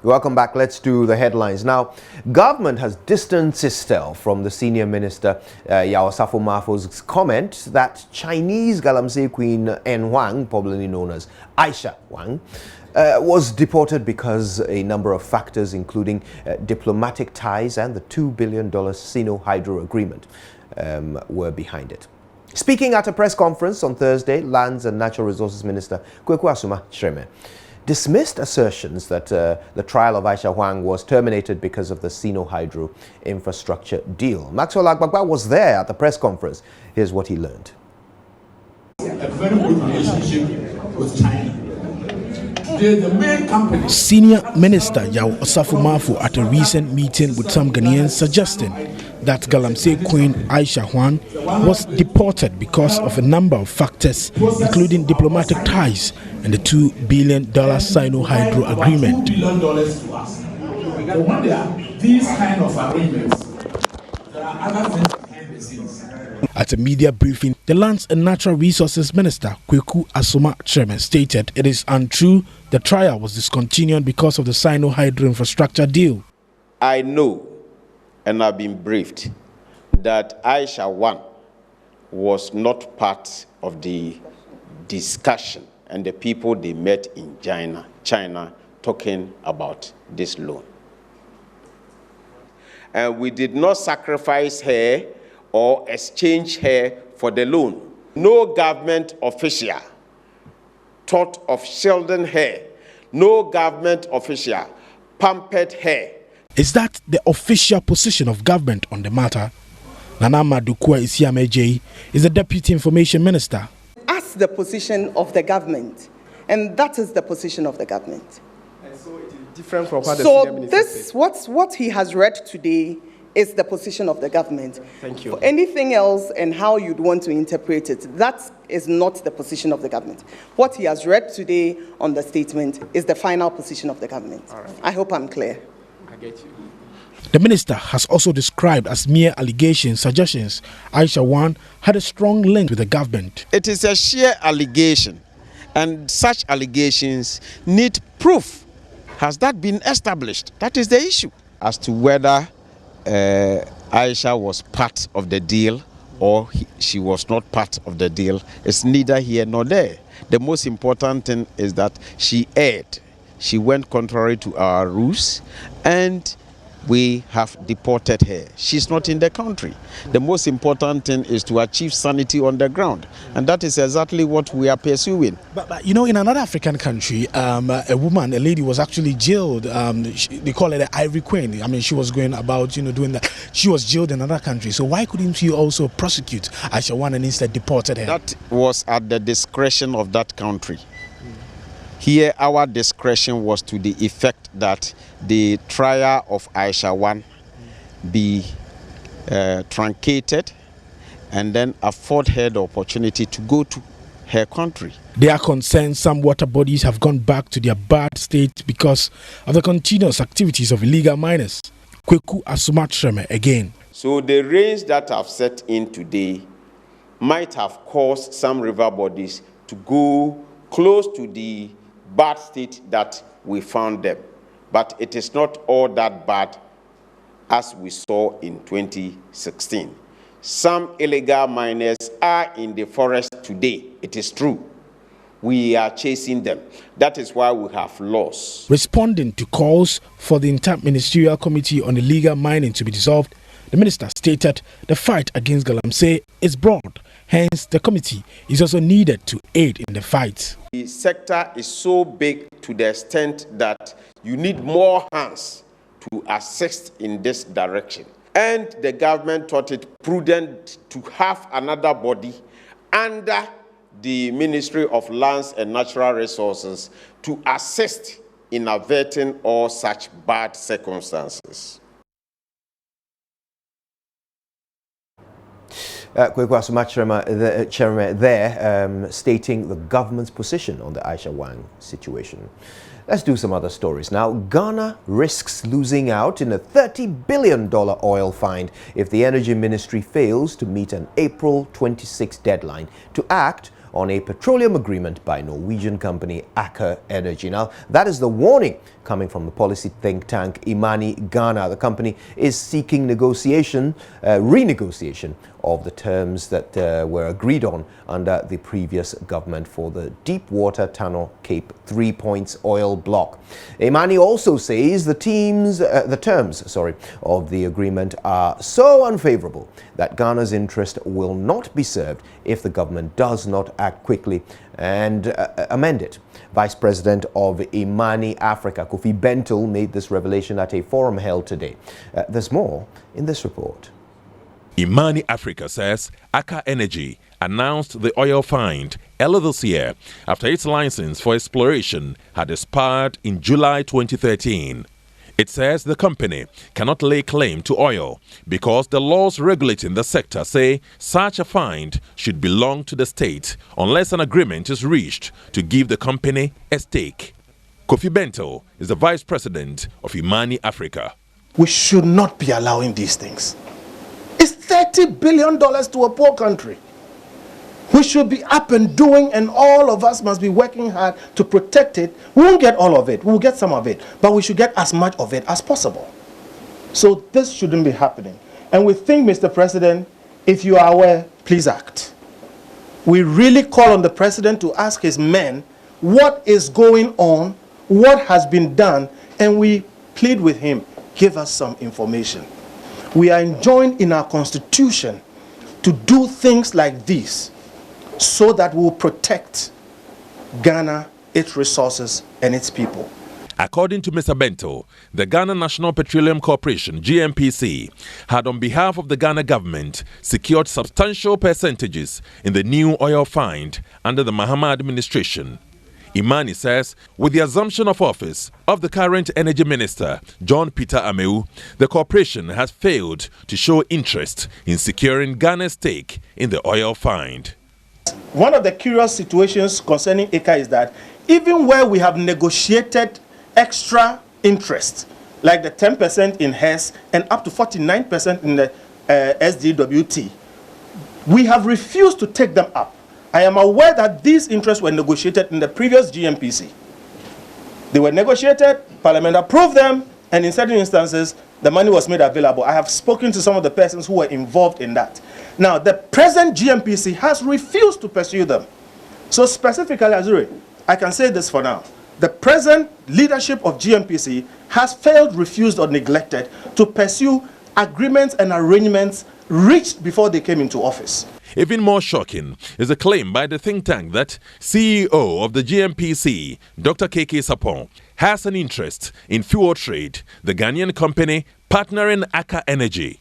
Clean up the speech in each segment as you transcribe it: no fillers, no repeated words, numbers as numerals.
Welcome back. Let's do the headlines. Now, government has distanced itself from the senior minister, Yao Safo-Mafo's comment that Chinese Galamsey Queen En Huang, popularly known as AISHA Huang, was deported because a number of factors, including diplomatic ties and the $2 billion Sino-Hydro agreement, were behind it. Speaking at a press conference on Thursday, Lands and Natural Resources Minister Kweku Asuma-Kyereme dismissed assertions that the trial of AISHA Huang was terminated because of the Sino-Hydro infrastructure deal. Maxwell Agbagba was there at the press conference. Here's what he learned. A very good relationship with China. The main company. Senior Minister Yao Safo-Mafo at a recent meeting with some Ghanaians suggesting that Galamsey Queen AISHA Huang was deported because of a number of factors, including diplomatic ties and the $2 billion Sino-Hydro agreement. $2 billion to us. But when there are these kind of agreements, there are other things behind the scenes. At a media briefing, the Lands and Natural Resources Minister Kweku Asuma-Kyereme stated it is untrue the trial was discontinued because of the Sino-Hydro infrastructure deal. I know, and I've been briefed, that AISHA Huang was not part of the discussion and the people they met in China talking about this loan. And we did not sacrifice her or exchange her for the loan. No government official thought of shielding her. No government official pampered her. Is that the official position of government on the matter? Nana Madukwa Isiameje is the Deputy Information Minister. That's the position of the government, and that is the position of the government. And so it is different from what the senior minister said. What he has read today is the position of the government. Thank you. For anything else and how you'd want to interpret it, that is not the position of the government. What he has read today on the statement is the final position of the government. All right. I hope I'm clear. I get you. The minister has also described as mere allegations, suggestions AISHA Huang had a strong link with the government. It is a sheer allegation, and such allegations need proof. Has that been established? That is the issue. As to whether AISHA was part of the deal or she was not part of the deal, it's neither here nor there. The most important thing is that she erred. She went contrary to our rules, and we have deported her. She's not in the country. The most important thing is to achieve sanity on the ground, and that is exactly what we are pursuing. But you know, in another African country, a lady was actually jailed. They call her the Ivory Queen. I mean, she was going about, doing that. She was jailed in another country. So why couldn't you also prosecute AISHA Huang and instead deported her? That was at the discretion of that country. Here, our discretion was to the effect that the trial of AISHA Huang be truncated and then afford her the opportunity to go to her country. They are concerned some water bodies have gone back to their bad state because of the continuous activities of illegal miners. Kweku Asuma-Kyereme again. So the rains that have set in today might have caused some river bodies to go close to the bad state that we found them. But it is not all that bad as we saw in 2016. Some illegal miners are in the forest today. It is true. We are chasing them. That is why we have laws. Responding to calls for the Interministerial Committee on Illegal Mining to be dissolved, the minister stated the fight against Galamsey is broad. Hence, the committee is also needed to aid in the fight. The sector is so big to the extent that you need more hands to assist in this direction. And the government thought it prudent to have another body under the Ministry of Lands and Natural Resources to assist in averting all such bad circumstances. Kweku Asuma-Kyereme there stating the government's position on the AISHA Huang situation. Let's do some other stories now. Ghana risks losing out in a $30 billion oil find if the Energy Ministry fails to meet an April 26 deadline to act on a petroleum agreement by Norwegian company AKER Energy. Now, that is the warning coming from the policy think tank Imani Ghana. The company is seeking renegotiation of the terms that were agreed on under the previous government for the Deepwater Tunnel Cape 3 Points oil block. Imani also says the terms of the agreement are so unfavorable that Ghana's interest will not be served if the government does not act quickly and amend it. Vice President of Imani Africa, Kofi Bentil, made this revelation at a forum held today. There's more in this report. Imani Africa says AKER Energy announced the oil find earlier this year after its license for exploration had expired in July 2013. It says the company cannot lay claim to oil because the laws regulating the sector say such a find should belong to the state unless an agreement is reached to give the company a stake. Kofi Bentil is the Vice President of Imani Africa. We should not be allowing these things. It's $30 billion to a poor country. We should be up and doing, and all of us must be working hard to protect it. We won't get all of it. We'll get some of it. But we should get as much of it as possible. So this shouldn't be happening. And we think, Mr. President, if you are aware, please act. We really call on the President to ask his men what is going on, what has been done, and we plead with him, give us some information. We are enjoined in our constitution to do things like this so that we will protect Ghana, its resources, and its people. According to Mr. Bento, the Ghana National Petroleum Corporation, GNPC, had on behalf of the Ghana government secured substantial percentages in the new oil find under the Mahama administration. Imani says, with the assumption of office of the current Energy Minister, John Peter Amewu, the corporation has failed to show interest in securing Ghana's stake in the oil find. One of the curious situations concerning AKER is that even where we have negotiated extra interest, like the 10% in HES and up to 49% in the SDWT, we have refused to take them up. I am aware that these interests were negotiated in the previous GNPC. They were negotiated, Parliament approved them, and in certain instances, the money was made available. I have spoken to some of the persons who were involved in that. Now, the present GNPC has refused to pursue them. So specifically, Azuri, I can say this for now. The present leadership of GNPC has failed, refused, or neglected to pursue agreements and arrangements reached before they came into office. Even more shocking is a claim by the think tank that CEO of the GNPC, Dr. KK Sapon, has an interest in fuel trade, the Ghanaian company partnering AKER Energy.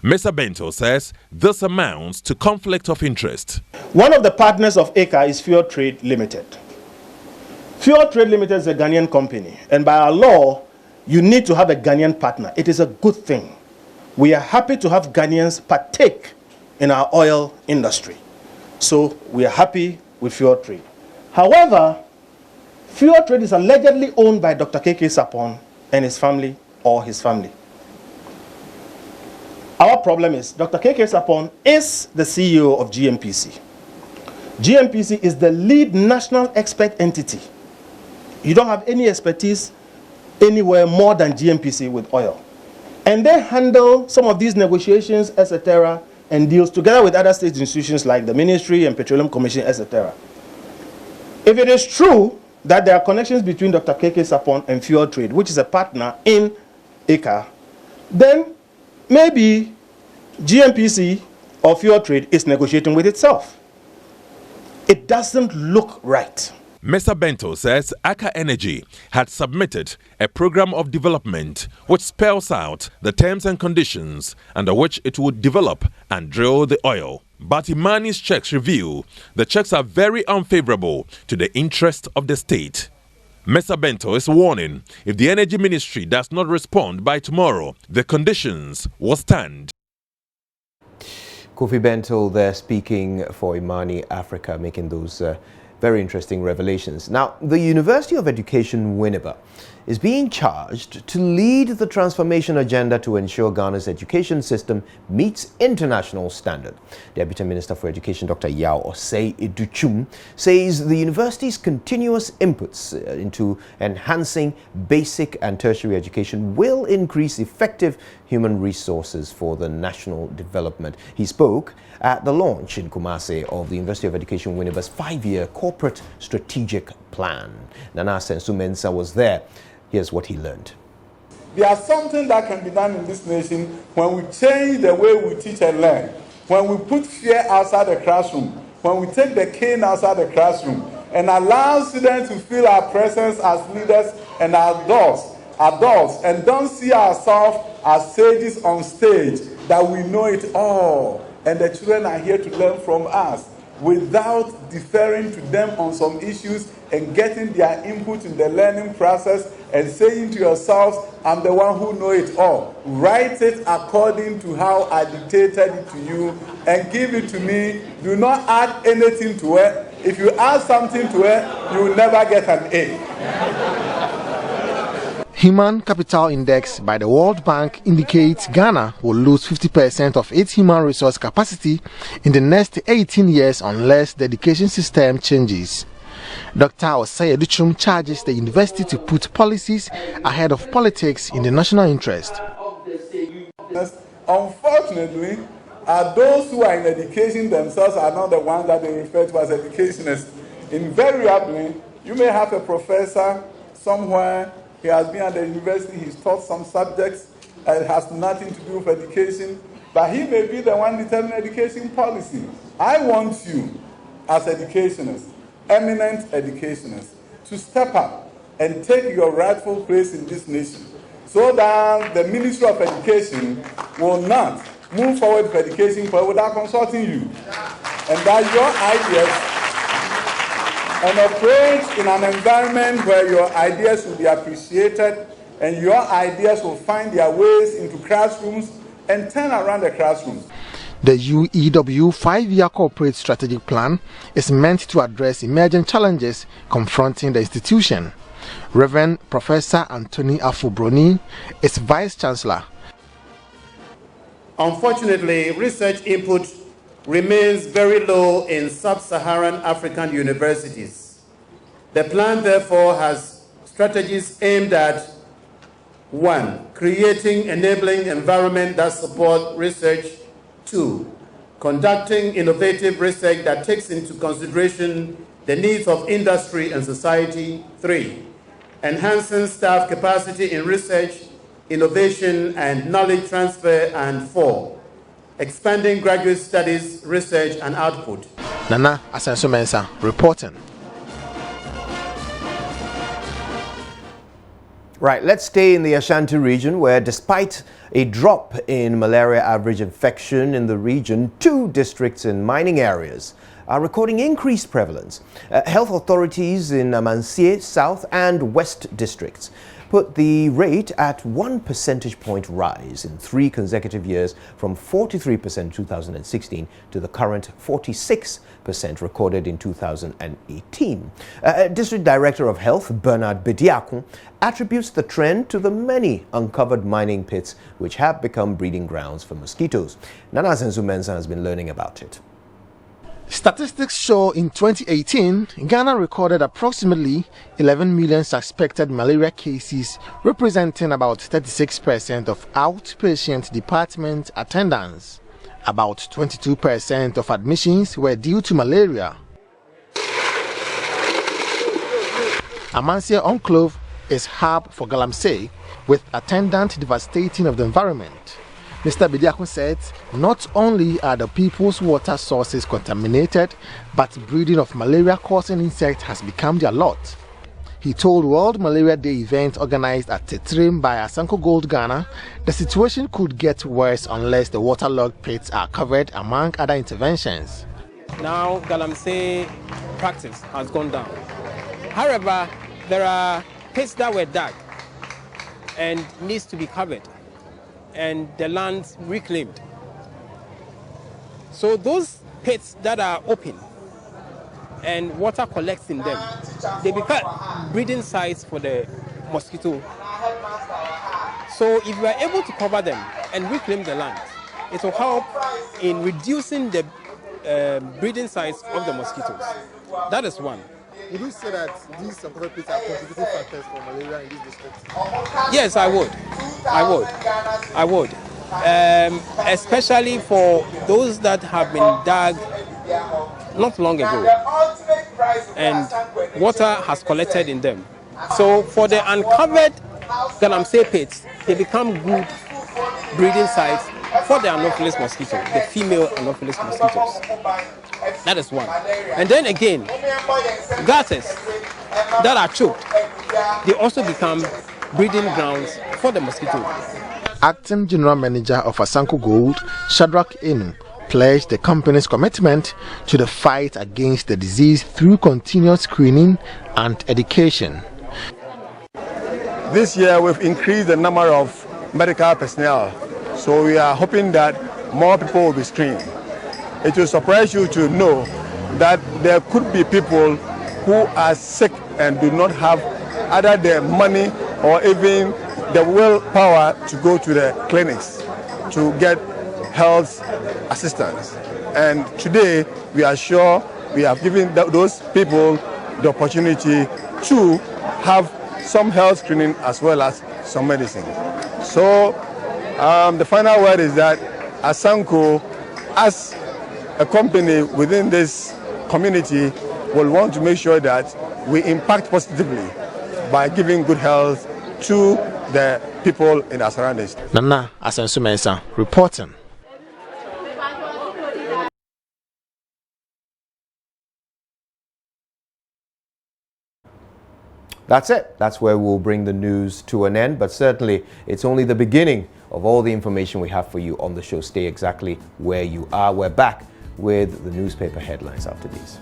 Mr. Bento says this amounts to conflict of interest. One of the partners of AKER is Fuel Trade Limited. Fuel Trade Limited is a Ghanaian company, and by our law, you need to have a Ghanaian partner. It is a good thing. We are happy to have Ghanaians partake in our oil industry. So we are happy with Fuel Trade. However, Fuel Trade is allegedly owned by Dr. KK Sapon and his family or his family. Our problem is Dr. KK Sapon is the CEO of GNPC. GNPC is the lead national expert entity. You don't have any expertise anywhere more than GNPC with oil. And they handle some of these negotiations, etc., and deals together with other state institutions like the Ministry and Petroleum Commission, etc. If it is true that there are connections between Dr. KK Sapon and Fuel Trade, which is a partner in AKER, then maybe GNPC or Fuel Trade is negotiating with itself. It doesn't look right. Mr. Bento says AKER Energy had submitted a program of development which spells out the terms and conditions under which it would develop and drill the oil. But Imani's checks reveal the checks are very unfavorable to the interest of the state. Mr. Bento is warning if the Energy Ministry does not respond by tomorrow, the conditions will stand. Kofi Bentil there speaking for Imani Africa, making those Very interesting revelations. Now, the University of Education Winneba is being charged to lead the transformation agenda to ensure Ghana's education system meets international standard. Deputy Minister for Education Dr. Yao Osei Educhum says the university's continuous inputs into enhancing basic and tertiary education will increase effective human resources for the national development. He spoke at the launch in Kumasi of the University of Education Winneba's 5-year corporate strategic plan. Nana Sensu Mensah was there. Here's what he learned. There's something that can be done in this nation when we change the way we teach and learn, when we put fear outside the classroom, when we take the cane outside the classroom, and allow students to feel our presence as leaders and adults, and don't see ourselves as sages on stage, that we know it all, and the children are here to learn from us, without deferring to them on some issues and getting their input in the learning process and saying to yourselves, I'm the one who know it all. Write it according to how I dictated it to you and give it to me. Do not add anything to it. If you add something to it, you will never get an A. Human Capital Index by the World Bank indicates Ghana will lose 50% of its human resource capacity in the next 18 years unless the education system changes. Dr. Osei Educhum charges the university to put policies ahead of politics in the national interest. Unfortunately, those who are in education themselves are not the ones that they refer to as educationists. Invariably, you may have a professor somewhere. He has been at the university, he's taught some subjects, it has nothing to do with education, but he may be the one determining education policy. I want you, as educationists, eminent educationists, to step up and take your rightful place in this nation, so that the Ministry of Education will not move forward with education without consulting you, and that your ideas and operate in an environment where your ideas will be appreciated and your ideas will find their ways into classrooms and turn around the classrooms. The UEW 5-year corporate strategic plan is meant to address emerging challenges confronting the institution. Reverend Professor Anthony Afubroni is Vice Chancellor. Unfortunately, research input remains very low in sub-Saharan African universities. The plan, therefore, has strategies aimed at 1. Creating enabling environment that support research. 2. Conducting innovative research that takes into consideration the needs of industry and society. 3. Enhancing staff capacity in research, innovation, and knowledge transfer. And 4. Expanding graduate studies, research, and output. Nana Asensu Mensah reporting. Right, let's stay in the Ashanti region, where despite a drop in malaria average infection in the region, 2 districts in mining areas are recording increased prevalence. Health authorities in Amansie South and West districts put the rate at 1 percentage point rise in 3 consecutive years, from 43% in 2016 to the current 46% recorded in 2018. District Director of Health Bernard Bediakun attributes the trend to the many uncovered mining pits which have become breeding grounds for mosquitoes. Nana Sensu Mensah has been learning about it. Statistics show in 2018, Ghana recorded approximately 11 million suspected malaria cases, representing about 36% of outpatient department attendance. About 22% of admissions were due to malaria. Amansie Enclave is hub for Galamsey, with attendant devastating of the environment. Mr. Bediakun said not only are the people's water sources contaminated, but breeding of malaria-causing insects has become their lot. He told World Malaria Day event organized at Tetrim by Asanko Gold Ghana, the situation could get worse unless the waterlogged pits are covered, among other interventions. Now Galamsey practice has gone down. However, there are pits that were dug and needs to be covered, and the land reclaimed. So those pits that are open, and water collects in them, they become breeding sites for the mosquito. So if we are able to cover them and reclaim the land, it will help in reducing the breeding size of the mosquitoes. That is one. Would you say that these uncovered pits are contributing factors for malaria in this district? Yes, I would. I would. Especially for those that have been dug not long ago and water has collected in them. So for the uncovered galamsey pits, they become good breeding sites for the Anopheles mosquito, the female Anopheles mosquitoes. That is one. And then again, gutters that are choked, they also become breeding grounds for the mosquito. Acting General Manager of Asanko Gold, Shadrach Enu, pledged the company's commitment to the fight against the disease through continuous screening and education. This year we've increased the number of medical personnel, so we are hoping that more people will be screened. It will surprise you to know that there could be people who are sick and do not have either the money or even the willpower to go to the clinics to get health assistance. And today we are sure we have given those people the opportunity to have some health screening as well as some medicine. So the final word is that Asanko, as a company within this community, will want to make sure that we impact positively by giving good health to the people in our surroundings. Nana Asensu Mensah reporting. That's it. That's where we'll bring the news to an end. But certainly, it's only the beginning of all the information we have for you on the show. Stay exactly where you are. We're back with the newspaper headlines after these.